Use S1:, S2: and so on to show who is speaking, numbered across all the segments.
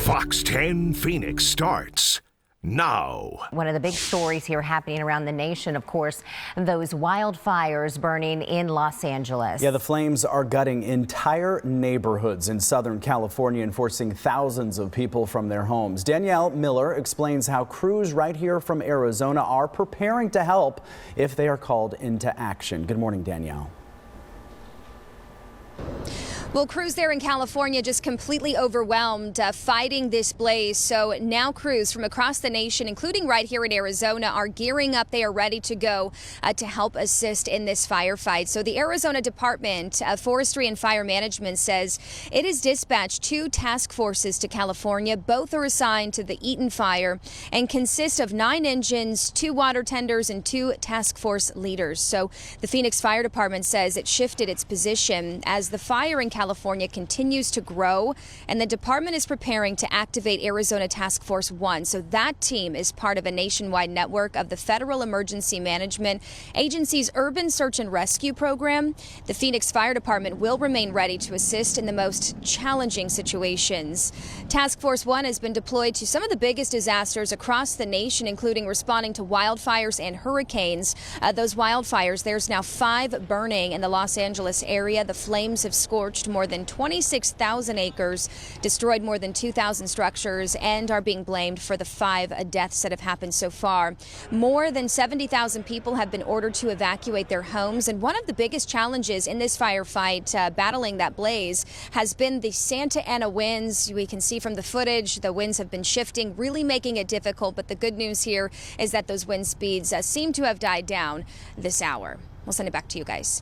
S1: Fox 10 Phoenix starts now.
S2: One of the big stories here happening around the nation, of course, those wildfires burning in Los Angeles.
S3: Yeah, the flames are gutting entire neighborhoods in Southern California and forcing thousands of people from their homes. Danielle Miller explains how crews right here from Arizona are preparing to help if they are called into action. Good morning, Danielle.
S4: Well, crews there in California just completely overwhelmed fighting this blaze. So now crews from across the nation, including right here in Arizona, are gearing up. They are ready to go to help assist in this firefight. So the Arizona Department of Forestry and Fire Management says it has dispatched 2 task forces to California. Both are assigned to the Eaton fire and consist of 9 engines, 2 water tenders, and 2 task force leaders. So the Phoenix Fire Department says it shifted its position as the fire in California continues to grow, and the department is preparing to activate Arizona Task Force 1. So that team is part of a nationwide network of the Federal Emergency Management Agency's Urban Search and Rescue Program. The Phoenix Fire Department will remain ready to assist in the most challenging situations. Task Force 1 has been deployed to some of the biggest disasters across the nation, including responding to wildfires and hurricanes. Those wildfires, there's now 5 burning in the Los Angeles area. The flames have scorched more than 26,000 acres, destroyed more than 2,000 structures, and are being blamed for the 5 deaths that have happened so far. More than 70,000 people have been ordered to evacuate their homes, and one of the biggest challenges in this firefight battling that blaze has been the Santa Ana winds. We can see from the footage the winds have been shifting, really making it difficult, but the good news here is that those wind speeds seem to have died down this hour. We'll send it back to you guys.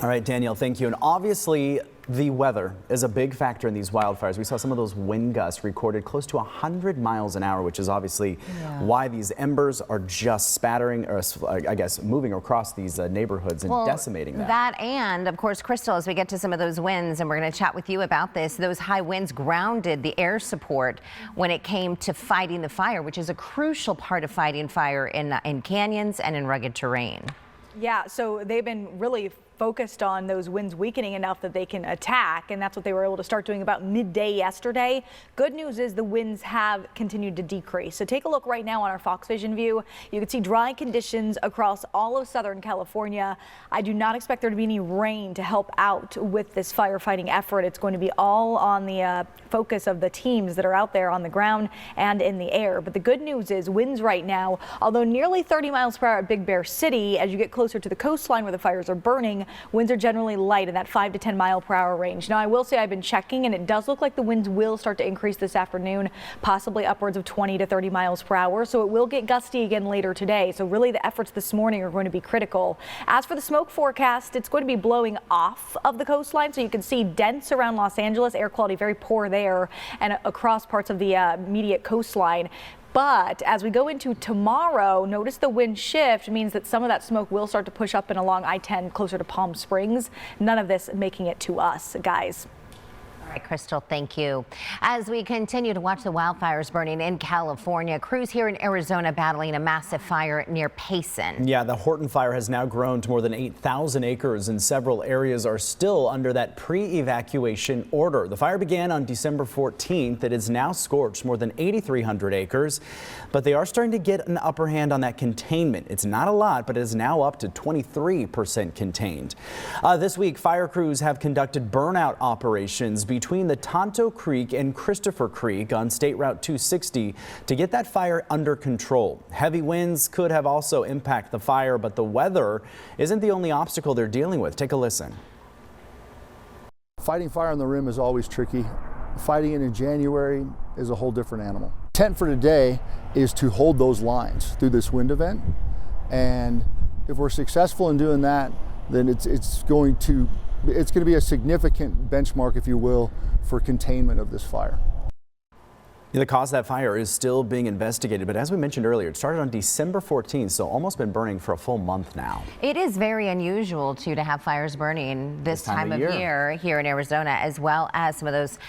S3: All right, Danielle, thank you. And obviously, the weather is a big factor in these wildfires. We saw some of those wind gusts recorded close to 100 miles an hour, which is obviously why these embers are just spattering, or I guess moving across these neighborhoods and decimating them.
S2: That and, of course, Crystal, as we get to some of those winds, and we're going to chat with you about this, those high winds grounded the air support when it came to fighting the fire, which is a crucial part of fighting fire in canyons and in rugged terrain.
S5: Yeah, so they've been really focused on those winds weakening enough that they can attack, and that's what they were able to start doing about midday yesterday. Good news is the winds have continued to decrease. So take a look right now on our Fox Vision view. You can see dry conditions across all of Southern California. I do not expect there to be any rain to help out with this firefighting effort. It's going to be all on the focus of the teams that are out there on the ground and in the air. But the good news is winds right now, although nearly 30 miles per hour at Big Bear City, as you get closer to the coastline where the fires are burning, winds are generally light in that 5 to 10 mile per hour range. Now, I will say I've been checking, and it does look like the winds will start to increase this afternoon, possibly upwards of 20 to 30 miles per hour. So it will get gusty again later today. So really the efforts this morning are going to be critical. As for the smoke forecast, it's going to be blowing off of the coastline. So you can see dense around Los Angeles, air quality very poor there, and across parts of the immediate coastline. But as we go into tomorrow, notice the wind shift means that some of that smoke will start to push up and along I-10 closer to Palm Springs. None of this making it to us, guys.
S2: All right, Crystal, thank you. As we continue to watch the wildfires burning in California, crews here in Arizona battling a massive fire near Payson. Yeah, the Horton fire has now grown to more than 8,000 acres, and several areas are still under that pre-evacuation order. The fire began on December 14th. It is now scorched more than 8,300 acres, but they are starting to get an upper hand on that containment. It's not a lot, but it is now up to 23% contained. This week, fire crews have conducted burnout operations between the Tonto Creek and Christopher Creek on State Route 260 to get that fire under control. Heavy winds could have also impacted the fire, but the weather isn't the only obstacle they're dealing with. Take a listen.
S6: Fighting fire on the rim is always tricky. Fighting it in January is a whole different animal. Intent for today is to hold those lines through this wind event, and if we're successful in doing that, then it's going to be a significant benchmark, if you will, for containment of this fire.
S3: The cause of that fire is still being investigated, but as we mentioned earlier, it started on December 14th, so almost been burning for a full month now.
S2: It is very unusual to have fires burning this time of year here in Arizona, as well as some of those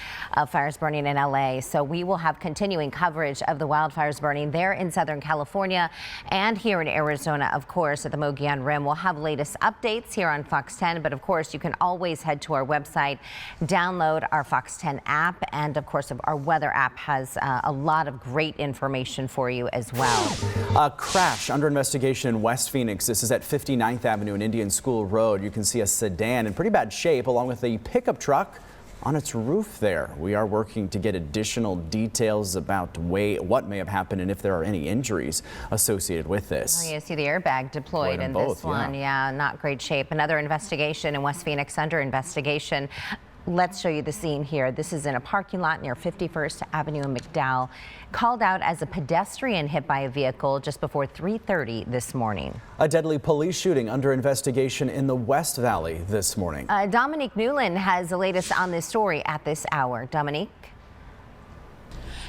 S2: fires burning in LA. So we will have continuing coverage of the wildfires burning there in Southern California and here in Arizona, of course, at the Mogollon Rim. We'll have latest updates here on Fox 10, but of course you can always head to our website, download our Fox 10 app, and of course our weather app has a lot of great information for you as well.
S3: A crash under investigation in West Phoenix. This is at 59th Avenue and Indian School Road. You can see a sedan in pretty bad shape along with a pickup truck on its roof there. We are working to get additional details about what may have happened and if there are any injuries associated with this.
S2: Oh, you see the airbag deployed in this one. Yeah, not great shape. Another investigation in West Phoenix under investigation. Let's show you the scene here. This is in a parking lot near 51st Avenue in McDowell. Called out as a pedestrian hit by a vehicle just before 3:30 this morning.
S3: A deadly police shooting under investigation in the West Valley this morning.
S2: Dominique Newland has the latest on this story at this hour. Dominique?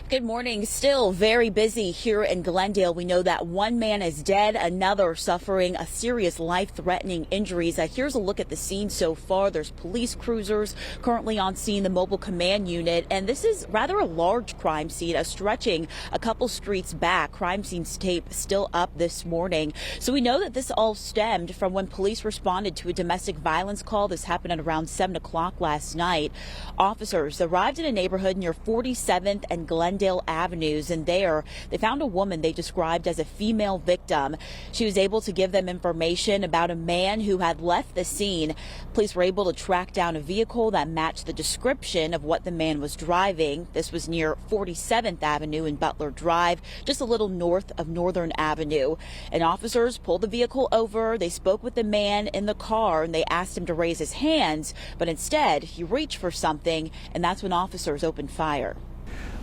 S7: Good morning. Still very busy here in Glendale. We know that one man is dead, another suffering a serious life-threatening injuries. Here's a look at the scene so far. There's police cruisers currently on scene, the mobile command unit, and this is rather a large crime scene, stretching a couple streets back. Crime scene tape still up this morning. So we know that this all stemmed from when police responded to a domestic violence call. This happened at around 7 o'clock last night. Officers arrived in a neighborhood near 47th and Glendale Avenues, and there they found a woman they described as a female victim. She was able to give them information about a man who had left the scene. Police were able to track down a vehicle that matched the description of what the man was driving. This was near 47th Avenue and Butler Drive, just a little north of Northern Avenue. And officers pulled the vehicle over. They spoke with the man in the car and they asked him to raise his hands, but instead he reached for something, and that's when officers opened fire.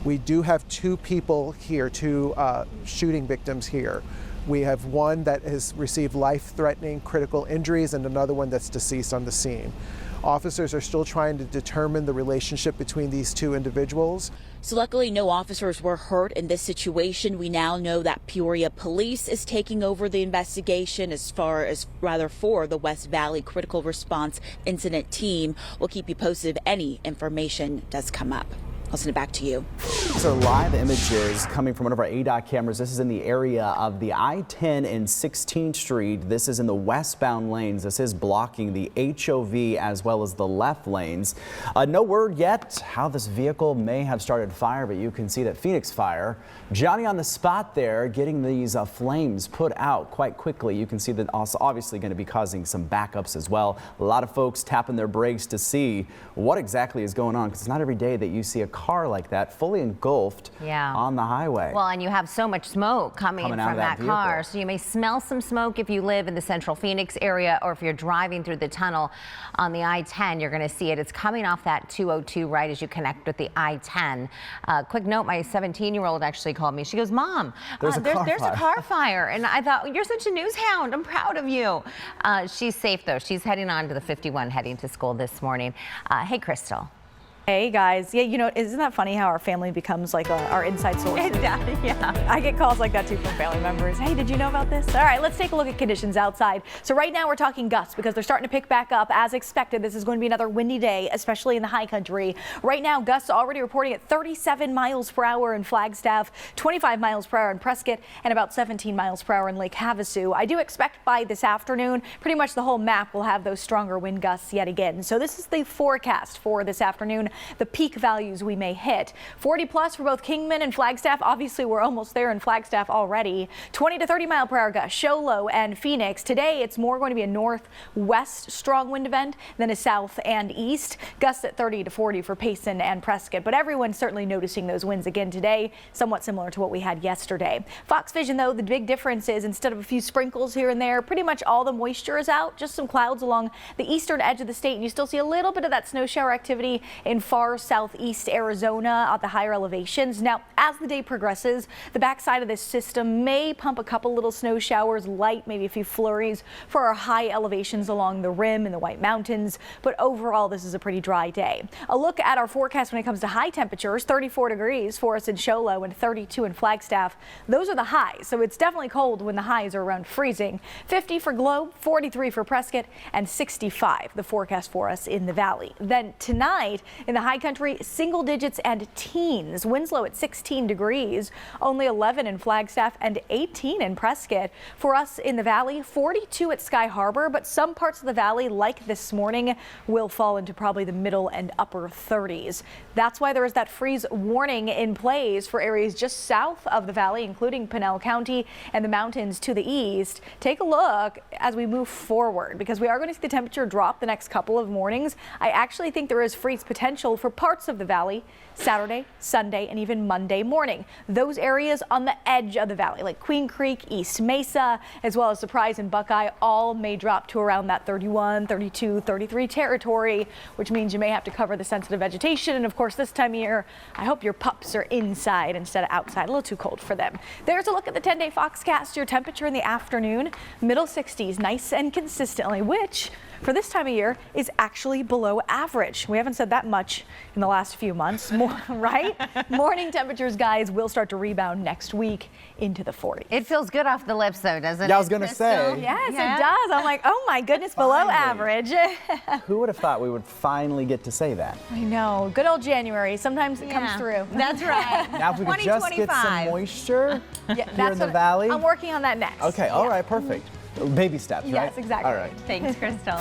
S8: We do have two people here, two shooting victims here. We have one that has received life-threatening critical injuries and another one that's deceased on the scene. Officers are still trying to determine the relationship between these two individuals.
S7: So luckily no officers were hurt in this situation. We now know that Peoria Police is taking over the investigation for the West Valley Critical Response Incident Team. We'll keep you posted if any information does come up. I'll send it back to you.
S3: So live images coming from one of our ADOT cameras. This is in the area of the I-10 and 16th Street. This is in the westbound lanes. This is blocking the HOV as well as the left lanes. No word yet how this vehicle may have started fire, but you can see that Phoenix Fire, Johnny on the spot there, getting these flames put out quite quickly. You can see that also obviously going to be causing some backups as well. A lot of folks tapping their brakes to see what exactly is going on, because it's not every day that you see a car like that fully engulfed on the highway.
S2: Well, and you have so much smoke coming from that car, so you may smell some smoke if you live in the central Phoenix area, or if you're driving through the tunnel on the I-10, you're going to see it. It's coming off that 202 right as you connect with the I-10. Quick note, my 17-year-old actually called me. She goes, Mom, there's a car fire. And I thought, you're such a news hound. I'm proud of you. She's safe, though. She's heading on to the 51 heading to school this morning. Hey, Crystal.
S5: Hey guys, yeah, you know, isn't that funny how our family becomes like our inside source?
S2: Yeah.
S5: I get calls like that too from family members. Hey, did you know about this? All right, let's take a look at conditions outside. So right now we're talking gusts because they're starting to pick back up as expected. This is going to be another windy day, especially in the high country. Right now, gusts already reporting at 37 miles per hour in Flagstaff, 25 miles per hour in Prescott, and about 17 miles per hour in Lake Havasu. I do expect by this afternoon, pretty much the whole map will have those stronger wind gusts yet again. So this is the forecast for this afternoon. The peak values we may hit 40 plus for both Kingman and Flagstaff. Obviously, we're almost there in Flagstaff already. 20 to 30 mile per hour gusts, Show Low and Phoenix. Today, it's more going to be a northwest strong wind event than a south and east. Gusts at 30 to 40 for Payson and Prescott. But everyone's certainly noticing those winds again today, somewhat similar to what we had yesterday. Fox Vision, though, the big difference is instead of a few sprinkles here and there, pretty much all the moisture is out. Just some clouds along the eastern edge of the state. And you still see a little bit of that snow shower activity in far southeast Arizona at the higher elevations. Now, as the day progresses, the backside of this system may pump a couple little snow showers, light, maybe a few flurries for our high elevations along the rim in the White Mountains. But overall, this is a pretty dry day. A look at our forecast when it comes to high temperatures: 34 degrees for us in Show Low and 32 in Flagstaff. Those are the highs, so it's definitely cold when the highs are around freezing. 50 for Globe, 43 for Prescott, and 65 the forecast for us in the valley. Then tonight in the high country, single digits and teens. Winslow at 16 degrees, only 11 in Flagstaff and 18 in Prescott. For us in the valley, 42 at Sky Harbor, but some parts of the valley, like this morning, will fall into probably the middle and upper 30s. That's why there is that freeze warning in place for areas just south of the valley, including Pinell County and the mountains to the east. Take a look as we move forward, because we are going to see the temperature drop the next couple of mornings. I actually think there is freeze potential for parts of the valley Saturday, Sunday, and even Monday morning. Those areas on the edge of the valley, like Queen Creek, East Mesa, as well as Surprise and Buckeye, all may drop to around that 31, 32, 33 territory, which means you may have to cover the sensitive vegetation. And of course, this time of year, I hope your pups are inside instead of outside. A little too cold for them. There's a look at the 10-day Foxcast. Your temperature in the afternoon, middle 60s, nice and consistently, which for this time of year is actually below average. We haven't said that much in the last few months, right? Morning temperatures, guys, will start to rebound next week into the 40s.
S2: It feels good off the lips, though, doesn't it?
S3: Yeah, I was going to say.
S5: Yes, it does. I'm like, oh my goodness, below average.
S3: Who would have thought we would finally get to say that?
S5: I know. Good old January. Sometimes it comes through.
S2: That's right.
S3: Now, if we could just get some moisture here in the valley.
S5: I'm working on that next.
S3: Okay, all right, perfect. Baby steps, right?
S5: Yes, exactly.
S3: All right.
S2: Thanks, Crystal.